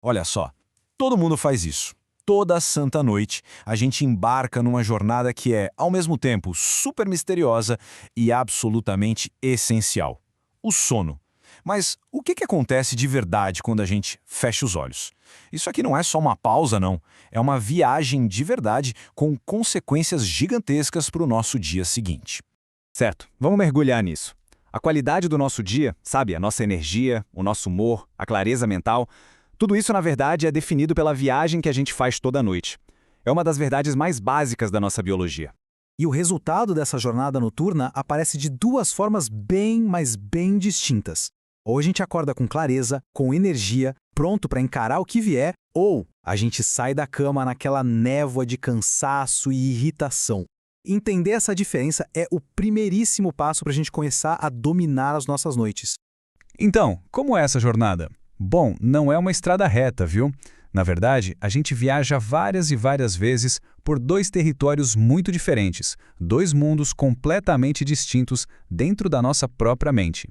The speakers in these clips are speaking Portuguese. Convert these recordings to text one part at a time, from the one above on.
Olha só, todo mundo faz isso. Toda santa noite, a gente embarca numa jornada que é, ao mesmo tempo, super misteriosa e absolutamente essencial: o sono. Mas o que acontece de verdade quando a gente fecha os olhos? Isso aqui não é só uma pausa, não. É uma viagem de verdade com consequências gigantescas para o nosso dia seguinte. Certo, vamos mergulhar nisso. A qualidade do nosso dia, sabe, a nossa energia, o nosso humor, a clareza mental, tudo isso, na verdade, é definido pela viagem que a gente faz toda noite. É uma das verdades mais básicas da nossa biologia. E o resultado dessa jornada noturna aparece de duas formas bem, mas bem distintas. Ou a gente acorda com clareza, com energia, pronto para encarar o que vier, ou a gente sai da cama naquela névoa de cansaço e irritação. Entender essa diferença é o primeiríssimo passo para a gente começar a dominar as nossas noites. Então, como é essa jornada? Bom, não é uma estrada reta, viu? Na verdade, a gente viaja várias e várias vezes por dois territórios muito diferentes, dois mundos completamente distintos dentro da nossa própria mente.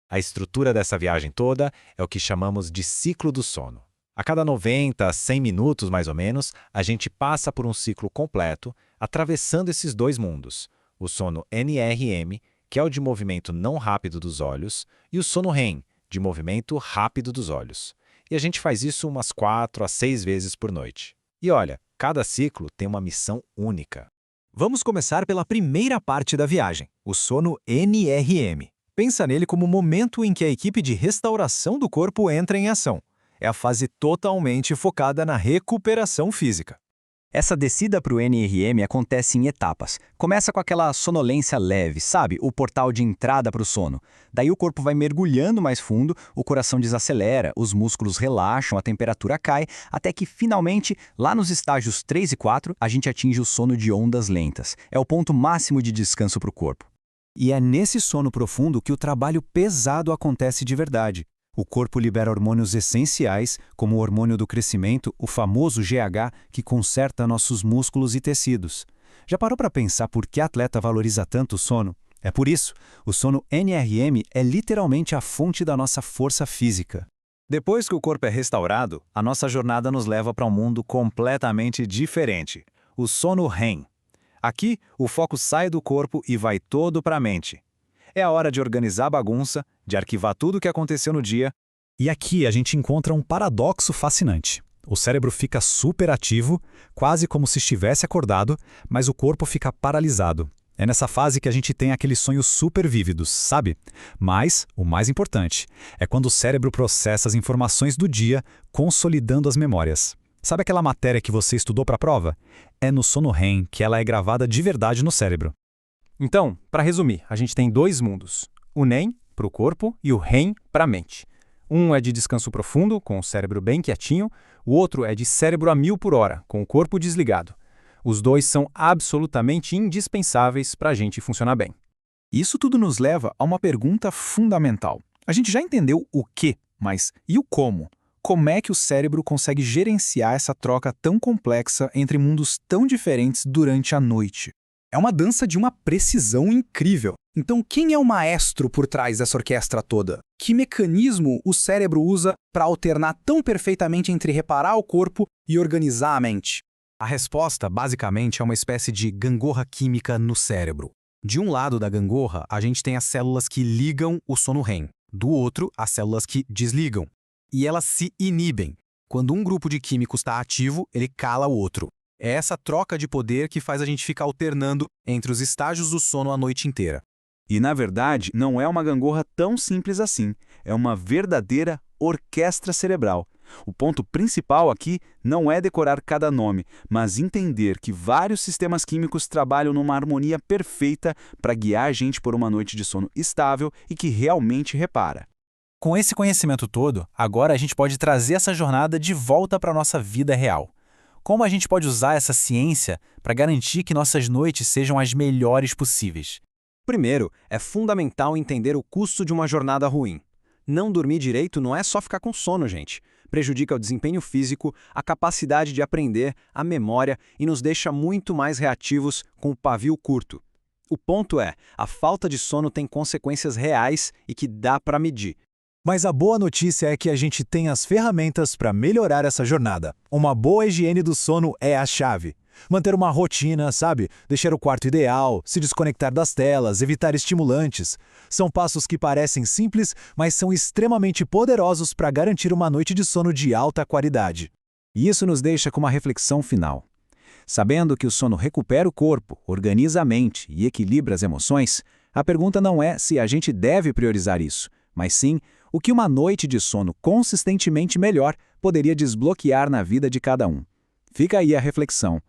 A estrutura dessa viagem toda é o que chamamos de ciclo do sono. A cada 90 a 100 minutos, mais ou menos, a gente passa por um ciclo completo, atravessando esses dois mundos: o sono NRM, que é o de movimento não rápido dos olhos, e o sono REM, de movimento rápido dos olhos. E a gente faz isso umas 4 a 6 vezes por noite. E olha, cada ciclo tem uma missão única. Vamos começar pela primeira parte da viagem, o sono NRM. Pensa nele como o momento em que a equipe de restauração do corpo entra em ação. É a fase totalmente focada na recuperação física. Essa descida para o NRM acontece em etapas. Começa com aquela sonolência leve, sabe? O portal de entrada para o sono. Daí o corpo vai mergulhando mais fundo, o coração desacelera, os músculos relaxam, a temperatura cai, até que finalmente, lá nos estágios 3 e 4, a gente atinge o sono de ondas lentas. É o ponto máximo de descanso para o corpo. E é nesse sono profundo que o trabalho pesado acontece de verdade. O corpo libera hormônios essenciais, como o hormônio do crescimento, o famoso GH, que conserta nossos músculos e tecidos. Já parou para pensar por que atleta valoriza tanto o sono? É por isso, o sono NRM é literalmente a fonte da nossa força física. Depois que o corpo é restaurado, a nossa jornada nos leva para um mundo completamente diferente: o sono REM. Aqui, o foco sai do corpo e vai todo para a mente. É a hora de organizar a bagunça, de arquivar tudo o que aconteceu no dia. E aqui a gente encontra um paradoxo fascinante. O cérebro fica super ativo, quase como se estivesse acordado, mas o corpo fica paralisado. É nessa fase que a gente tem aqueles sonhos super vívidos, sabe? Mas, o mais importante, é quando o cérebro processa as informações do dia, consolidando as memórias. Sabe aquela matéria que você estudou para a prova? É no sono REM que ela é gravada de verdade no cérebro. Então, para resumir, a gente tem dois mundos: o NEM, para o corpo, e o REM, para a mente. Um é de descanso profundo, com o cérebro bem quietinho, o outro é de cérebro a 1000 por hora, com o corpo desligado. Os dois são absolutamente indispensáveis para a gente funcionar bem. Isso tudo nos leva a uma pergunta fundamental. A gente já entendeu o que, mas e o como? Como é que o cérebro consegue gerenciar essa troca tão complexa entre mundos tão diferentes durante a noite? É uma dança de uma precisão incrível. Então, quem é o maestro por trás dessa orquestra toda? Que mecanismo o cérebro usa para alternar tão perfeitamente entre reparar o corpo e organizar a mente? A resposta, basicamente, é uma espécie de gangorra química no cérebro. De um lado da gangorra, a gente tem as células que ligam o sono REM. Do outro, as células que desligam. E elas se inibem. Quando um grupo de químicos está ativo, ele cala o outro. É essa troca de poder que faz a gente ficar alternando entre os estágios do sono a noite inteira. E, na verdade, não é uma gangorra tão simples assim. É uma verdadeira orquestra cerebral. O ponto principal aqui não é decorar cada nome, mas entender que vários sistemas químicos trabalham numa harmonia perfeita para guiar a gente por uma noite de sono estável e que realmente repara. Com esse conhecimento todo, agora a gente pode trazer essa jornada de volta para a nossa vida real. Como a gente pode usar essa ciência para garantir que nossas noites sejam as melhores possíveis? Primeiro, é fundamental entender o custo de uma jornada ruim. Não dormir direito não é só ficar com sono, gente. Prejudica o desempenho físico, a capacidade de aprender, a memória e nos deixa muito mais reativos com o pavio curto. O ponto é, a falta de sono tem consequências reais e que dá para medir. Mas a boa notícia é que a gente tem as ferramentas para melhorar essa jornada. Uma boa higiene do sono é a chave. Manter uma rotina, sabe? Deixar o quarto ideal, se desconectar das telas, evitar estimulantes. São passos que parecem simples, mas são extremamente poderosos para garantir uma noite de sono de alta qualidade. E isso nos deixa com uma reflexão final. Sabendo que o sono recupera o corpo, organiza a mente e equilibra as emoções, a pergunta não é se a gente deve priorizar isso, mas sim o que uma noite de sono consistentemente melhor poderia desbloquear na vida de cada um. Fica aí a reflexão.